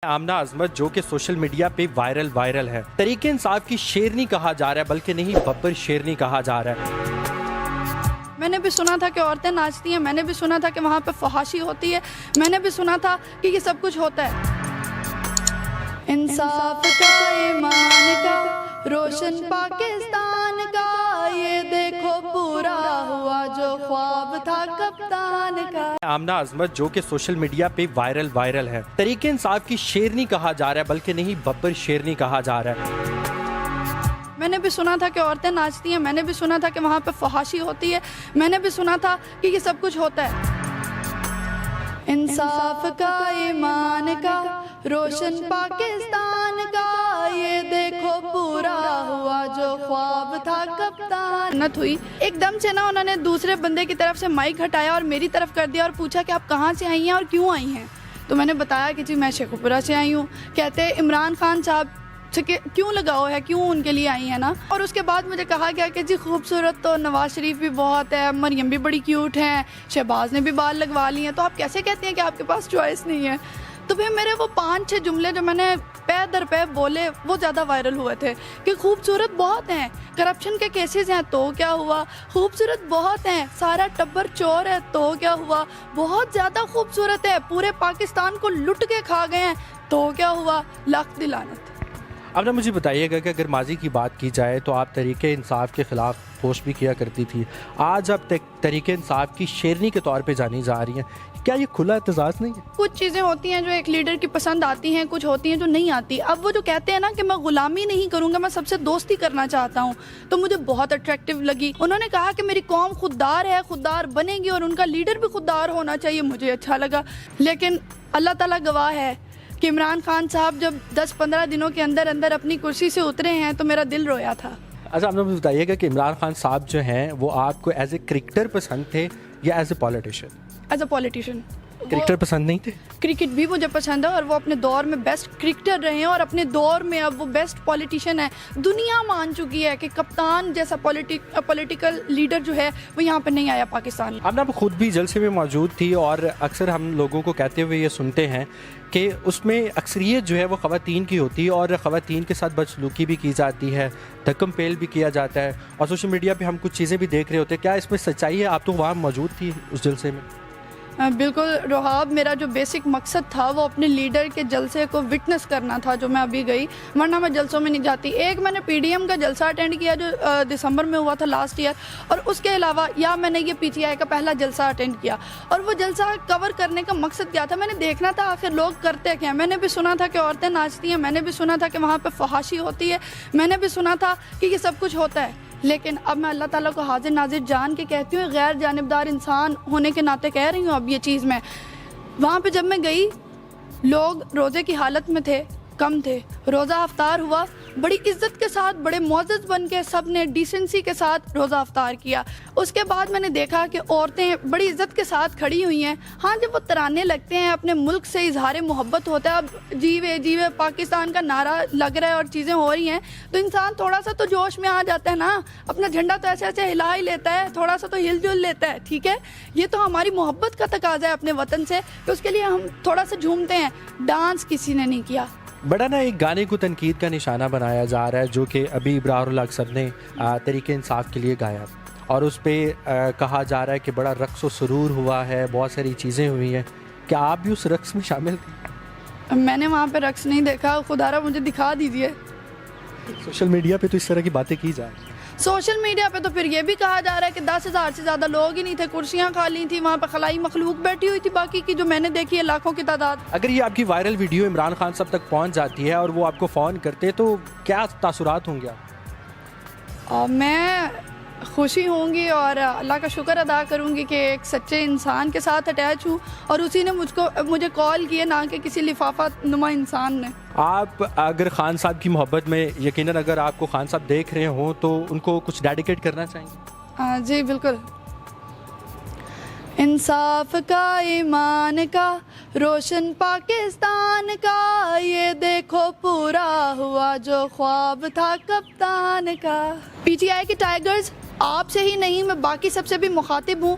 आमना अजमत जो कि social media पे वायरल है। तरीके इंसाफ की शेरनी कहा जा रहा है, बल्कि नहीं बब्बर शेरनी कहा जा रहा है। मैंने भी सुना था कि औरतें नाचती हैं, मैंने भी सुना था कि वहाँ पे फहाशी होती है, मैंने भी सुना था कि ये सब कुछ होता है। इंसाफ का ईमान का रोशन पाकिस्तान का, ये देखो पूरा हुआ जो ख्वाब था कप्तान का। आमना अजमत जो कि सोशल मीडिया पे वायरल है। तरीके इंसाफ की शेरनी कहा जा रहा है, बल्कि नहीं बब्बर शेरनी कहा जा रहा है। मैंने भी सुना था कि औरतें नाचती हैं, मैंने भी सुना था कि वहाँ पे फहाशी होती है, मैंने भी सुना था कि ये सब कुछ होता है। इंसाफ का ईमान का रोशन पाकिस्तान का, ये देखो पूरा हुआ जो ख्वाब था कप्तान। नत हुई एकदम से ना, उन्होंने दूसरे बंदे की तरफ से माइक हटाया और मेरी तरफ कर दिया और पूछा कि आप कहाँ से आई हैं और क्यों आई हैं। तो मैंने बताया कि जी मैं शेखुपुरा से आई हूँ। कहते इमरान खान साहब से क्यों लगाओ है, क्यों उनके लिए आई है ना। और उसके बाद मुझे कहा गया कि जी खूबसूरत तो नवाज शरीफ भी बहुत है, मरियम भी बड़ी क्यूट हैं, शहबाज ने भी बाल लगवा लिए हैं, तो आप कैसे कहती हैं कि आपके पास चॉइस नहीं है। तो फिर मेरे वो 5-6 जुमले जो मैंने पै दर पै बोले वो ज़्यादा वायरल हुए थे कि खूबसूरत बहुत हैं, करप्शन के केसेस हैं तो क्या हुआ, खूबसूरत बहुत हैं, सारा टब्बर चोर है तो क्या हुआ, बहुत ज़्यादा खूबसूरत है, पूरे पाकिस्तान को लुट के खा गए हैं तो क्या हुआ, लाख दिलानत। अब ना मुझे बताइएगा कि अगर माजी की बात की जाए तो आप तरीके इंसाफ के ख़िलाफ़ पोस्ट भी किया करती थी, आज आप तरीके इंसाफ की शेरनी के तौर पे जानी जा रही हैं, क्या ये खुला एतजाज़ नहीं है? कुछ चीज़ें होती हैं जो एक लीडर की पसंद आती हैं, कुछ होती हैं जो नहीं आती। अब वो जो कहते हैं ना कि मैं ग़ुलामी नहीं करूँगा, मैं सबसे दोस्ती करना चाहता हूँ, तो मुझे बहुत अट्रैक्टिव लगी। उन्होंने कहा कि मेरी कौम खुददार है, खुददार बनेगी और उनका लीडर भी खुददार होना चाहिए, मुझे अच्छा लगा। लेकिन अल्लाह ताला गवाह है कि इमरान खान साहब जब 10-15 दिनों के अंदर अंदर अपनी कुर्सी से उतरे हैं तो मेरा दिल रोया था। अच्छा, आप मुझे बताइएगा कि इमरान खान साहब जो हैं वो आपको एज ए क्रिकेटर पसंद थे या as a politician? As a politician. Cricketer पसंद नहीं थे? क्रिकेट भी मुझे पसंद है और वो अपने दौर में बेस्ट क्रिकेटर रहे हैं और अपने दौर में अब वो बेस्ट पॉलिटिशियन है। दुनिया मान चुकी है कि कप्तान जैसा पॉलिटिकल लीडर जो है वो यहाँ पे नहीं आया पाकिस्तान में। अब आप खुद भी जलसे में मौजूद थी और अक्सर हम लोगों को कहते हुए ये सुनते हैं कि उसमें अक्सरियत जो है वो ख़वातीन की होती है और ख़वातीन के साथ बदसलूकी भी की जाती है, धक्कम पेल भी किया जाता है और सोशल मीडिया पे हम कुछ चीज़ें भी देख रहे होते हैं। क्या इसमें सच्चाई है? आप तो वहाँ मौजूद थी उस जलसे में। बिल्कुल रोहाब, मेरा जो बेसिक मकसद था वो अपने लीडर के जलसे को विटनेस करना था, जो मैं अभी गई, वरना मैं जलसों में नहीं जाती। एक मैंने पीडीएम का जलसा अटेंड किया जो दिसंबर में हुआ था लास्ट ईयर, और उसके अलावा या मैंने ये पीटीआई का पहला जलसा अटेंड किया। और वो जलसा कवर करने का मकसद क्या था, मैंने देखना था आखिर लोग करते क्या। मैंने भी सुना था कि औरतें नाचती हैं, मैंने भी सुना था कि वहाँ पर फहाशी होती है, मैंने भी सुना था कि ये सब कुछ होता है। लेकिन अब मैं अल्लाह ताला को हाजिर नाजिर जान के कहती हूँ, गैर जानिबदार इंसान होने के नाते कह रही हूँ अब ये चीज़ मैं। वहाँ पे जब मैं गई, लोग रोज़े की हालत में थे, कम थे, रोज़ा अफ्तार हुआ, बड़ी इज्जत के साथ, बड़े मोअज़्ज़ज़ बन के सब ने डिसेंसी के साथ रोज़ा अफ्तार किया। उसके बाद मैंने देखा कि औरतें बड़ी इज्जत के साथ खड़ी हुई हैं। हाँ, जब वो तराने लगते हैं, अपने मुल्क से इजहार मोहब्बत होता है, अब जीवे जीवे पाकिस्तान का नारा लग रहा है और चीज़ें हो रही हैं, तो इंसान थोड़ा सा तो जोश में आ जाता है ना, अपना झंडा तो ऐसे ऐसे हिला ही लेता है, थोड़ा सा तो हिल जुल लेता है। ठीक है, ये तो हमारी मोहब्बत का तकाजा है अपने वतन से, तो उसके लिए हम थोड़ा सा झूमते हैं। डांस किसी ने नहीं किया। बड़ा ना एक गाने को तनकीद का निशाना बनाया जा रहा है जो कि अभी इब्रारुल हक सर ने तरीके इंसाफ के लिए गाया, और उस पर कहा जा रहा है कि बड़ा रक्स व सुरूर हुआ है, बहुत सारी चीज़ें हुई हैं। क्या आप भी उस रक्स में शामिल थी? मैंने वहाँ पे रक्स नहीं देखा, खुदारा मुझे दिखा दीजिए। सोशल मीडिया पे तो इस तरह की बातें की जा रही हैं। सोशल मीडिया पे तो फिर ये भी कहा जा रहा है कि 10,000 से ज़्यादा लोग ही नहीं थे, कुर्सियाँ खाली थी, वहाँ पर खलाई मखलूक बैठी हुई थी, बाकी की जो मैंने देखी है लाखों की तादाद। अगर ये आपकी वायरल वीडियो इमरान खान साहब तक पहुँच जाती है और वो आपको फ़ोन करते तो क्या तासुरात होंगे आप? मैं खुशी होंगी और अल्लाह का शुक्र अदा करूँगी कि एक सच्चे इंसान के साथ अटैच हूँ और उसी ने मुझे कॉल किए, ना कि किसी लिफाफा नुमा इंसान ने। आप अगर खान साहब की मोहब्बत में, यकीनन अगर आपको खान साहब देख रहे हों तो उनको कुछ डेडिकेट करना चाहेंगे? हाँ जी बिल्कुल। इंसाफ का ईमान का रोशन पाकिस्तान का, ये देखो पूरा हुआ जो ख्वाब था कप्तान का। पीटीआई के टाइगर्स आपसे ही नहीं, मैं बाकी सबसे भी मुखातिब हूँ,